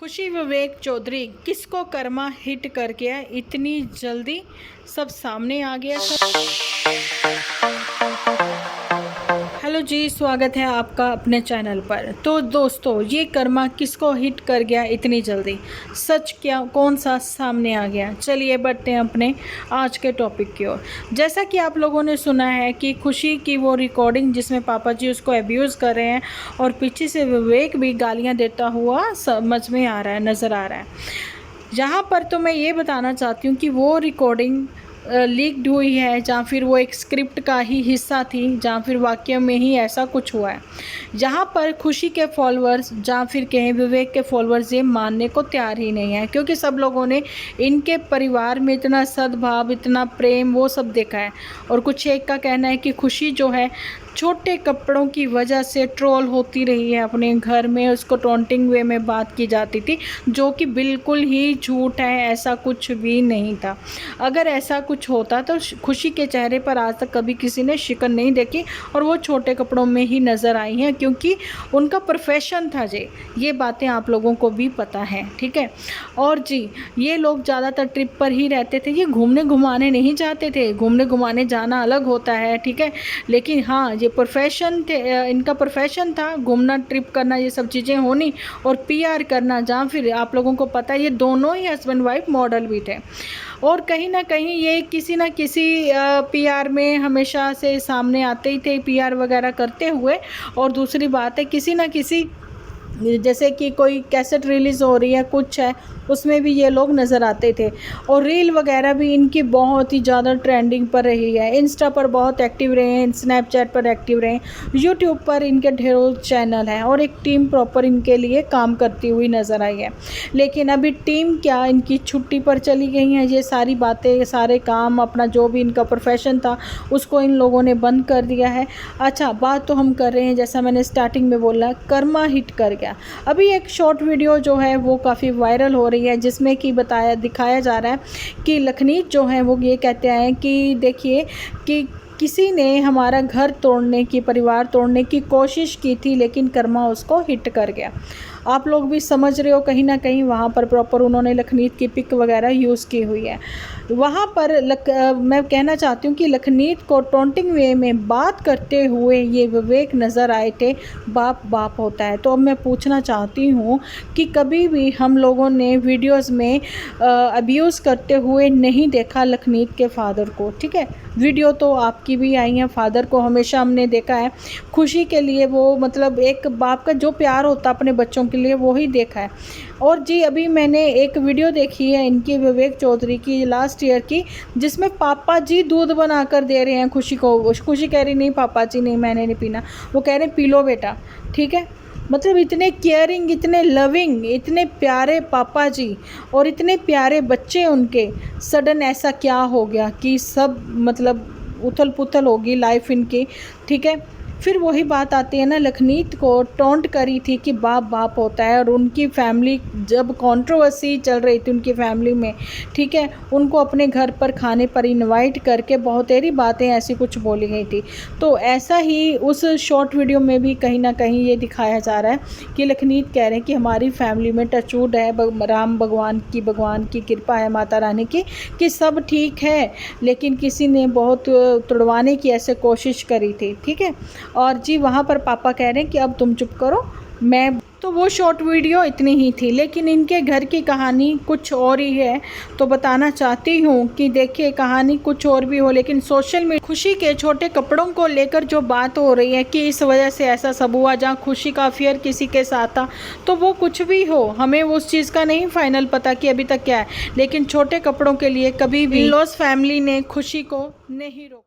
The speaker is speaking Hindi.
खुशी विवेक चौधरी किसको कर्मा हिट कर गया इतनी जल्दी, सब सामने आ गया सब। हेलो जी, स्वागत है आपका अपने चैनल पर। तो दोस्तों, ये कर्मा किसको हिट कर गया इतनी जल्दी, सच क्या कौन सा सामने आ गया। चलिए बढ़ते हैं अपने आज के टॉपिक की ओर। जैसा कि आप लोगों ने सुना है कि खुशी की वो रिकॉर्डिंग जिसमें पापा जी उसको अब्यूज़ कर रहे हैं और पीछे से विवेक भी गालियां देता हुआ समझ में आ रहा है, नज़र आ रहा है। यहाँ पर तो मैं ये बताना चाहती हूँ कि वो रिकॉर्डिंग लीक्ड हुई है, जहाँ फिर वो एक स्क्रिप्ट का ही हिस्सा थी, जहाँ फिर वाकई में ही ऐसा कुछ हुआ है। जहाँ पर खुशी के फॉलोअर्स, जहाँ फिर कहें विवेक के फॉलोअर्स, ये मानने को तैयार ही नहीं है, क्योंकि सब लोगों ने इनके परिवार में इतना सद्भाव, इतना प्रेम, वो सब देखा है। और कुछ एक का कहना है कि खुशी जो है छोटे कपड़ों की वजह से ट्रोल होती रही है अपने घर में, उसको टॉन्टिंग वे में बात की जाती थी, जो कि बिल्कुल ही झूठ है। ऐसा कुछ भी नहीं था। अगर ऐसा कुछ होता तो खुशी के चेहरे पर आज तक कभी किसी ने शिकन नहीं देखी, और वो छोटे कपड़ों में ही नज़र आई हैं, क्योंकि उनका प्रोफेशन था जी। ये बातें आप लोगों को भी पता है, ठीक है। और जी, ये लोग ज़्यादातर ट्रिप पर ही रहते थे, ये घूमने घुमाने नहीं जाते थे। घूमने घुमाने जाना अलग होता है, ठीक है, लेकिन हाँ, ये प्रोफेशन थे, इनका प्रोफेशन था घूमना, ट्रिप करना, ये सब चीज़ें होनी, और पीआर करना। जहाँ फिर आप लोगों को पता है ये दोनों ही हस्बैंड वाइफ मॉडल भी थे, और कहीं ना कहीं ये किसी ना किसी पीआर में हमेशा से सामने आते ही थे, पीआर वगैरह करते हुए। और दूसरी बात है, किसी ना किसी, जैसे कि कोई कैसेट रिलीज़ हो रही है, कुछ है, उसमें भी ये लोग नज़र आते थे। और रील वगैरह भी इनकी बहुत ही ज़्यादा ट्रेंडिंग पर रही है। इंस्टा पर बहुत एक्टिव रहे हैं, स्नैपचैट पर एक्टिव रहे हैं, यूट्यूब पर इनके ढेरों चैनल हैं, और एक टीम प्रॉपर इनके लिए काम करती हुई नज़र आई है। लेकिन अभी टीम क्या, इनकी छुट्टी पर चली गई हैं। ये सारी बातें, सारे काम, अपना जो भी इनका प्रोफेशन था उसको इन लोगों ने बंद कर दिया है। अच्छा, बात तो हम कर रहे हैं, जैसा मैंने स्टार्टिंग में बोला, कर्मा हिट कर गया। अभी एक शॉर्ट वीडियो जो है वो काफ़ी वायरल हो रही है, जिसमें कि दिखाया जा रहा है कि लखनीत जो है वो ये कहते हैं कि देखिए कि किसी ने हमारा घर तोड़ने की, परिवार तोड़ने की कोशिश की थी, लेकिन कर्मा उसको हिट कर गया। आप लोग भी समझ रहे हो, कहीं ना कहीं वहाँ पर प्रॉपर उन्होंने लखनीत की पिक वगैरह यूज़ की हुई है। वहाँ पर मैं कहना चाहती हूँ कि लखनीत को टॉन्टिंग वे में बात करते हुए ये विवेक नज़र आए थे। बाप बाप होता है। तो अब मैं पूछना चाहती हूँ कि कभी भी हम लोगों ने वीडियोस में अब्यूज़ करते हुए नहीं देखा लखनीत के फादर को, ठीक है। वीडियो तो आपकी भी आई हैं, फादर को हमेशा हमने देखा है खुशी के लिए, वो मतलब एक बाप का जो प्यार होता है अपने बच्चों के लिए, वो ही देखा है। और जी, अभी मैंने एक वीडियो देखी है इनकी, विवेक चौधरी की, लास्ट ईयर की, जिसमें पापा जी दूध बना कर दे रहे हैं खुशी को। खुशी कह रही नहीं पापा जी नहीं, मैंने नहीं पीना, वो कह रहे हैं पी लो बेटा, ठीक है। मतलब इतने केयरिंग, इतने लविंग, इतने प्यारे पापा जी और इतने प्यारे बच्चे उनके, सडन ऐसा क्या हो गया कि सब मतलब उथल पुथल होगी लाइफ इनकी, ठीक है। फिर वही बात आती है ना, लखनीत को टॉन्ट करी थी कि बाप बाप होता है, और उनकी फैमिली, जब कंट्रोवर्सी चल रही थी उनकी फैमिली में, ठीक है, उनको अपने घर पर खाने पर इनवाइट करके बहुत सारी बातें ऐसी कुछ बोली गई थी। तो ऐसा ही उस शॉर्ट वीडियो में भी कहीं ना कहीं ये दिखाया जा रहा है कि लखनीत कह रहे हैं कि हमारी फैमिली में टचवुड है, राम भगवान की कृपा है, माता रानी की, कि सब ठीक है, लेकिन किसी ने बहुत तुड़वाने की ऐसे कोशिश करी थी, ठीक है। और जी, वहाँ पर पापा कह रहे हैं कि अब तुम चुप करो, मैं तो वो शॉर्ट वीडियो इतनी ही थी, लेकिन इनके घर की कहानी कुछ और ही है। तो बताना चाहती हूँ कि देखिए, कहानी कुछ और भी हो, लेकिन सोशल मीडिया खुशी के छोटे कपड़ों को लेकर जो बात हो रही है कि इस वजह से ऐसा सब हुआ, जहाँ खुशी का अफेयर किसी के साथ था, तो वो कुछ भी हो, हमें उस चीज़ का नहीं फाइनल पता कि अभी तक क्या है, लेकिन छोटे कपड़ों के लिए कभी भी इन लॉस फैमिली ने खुशी को नहीं रोका।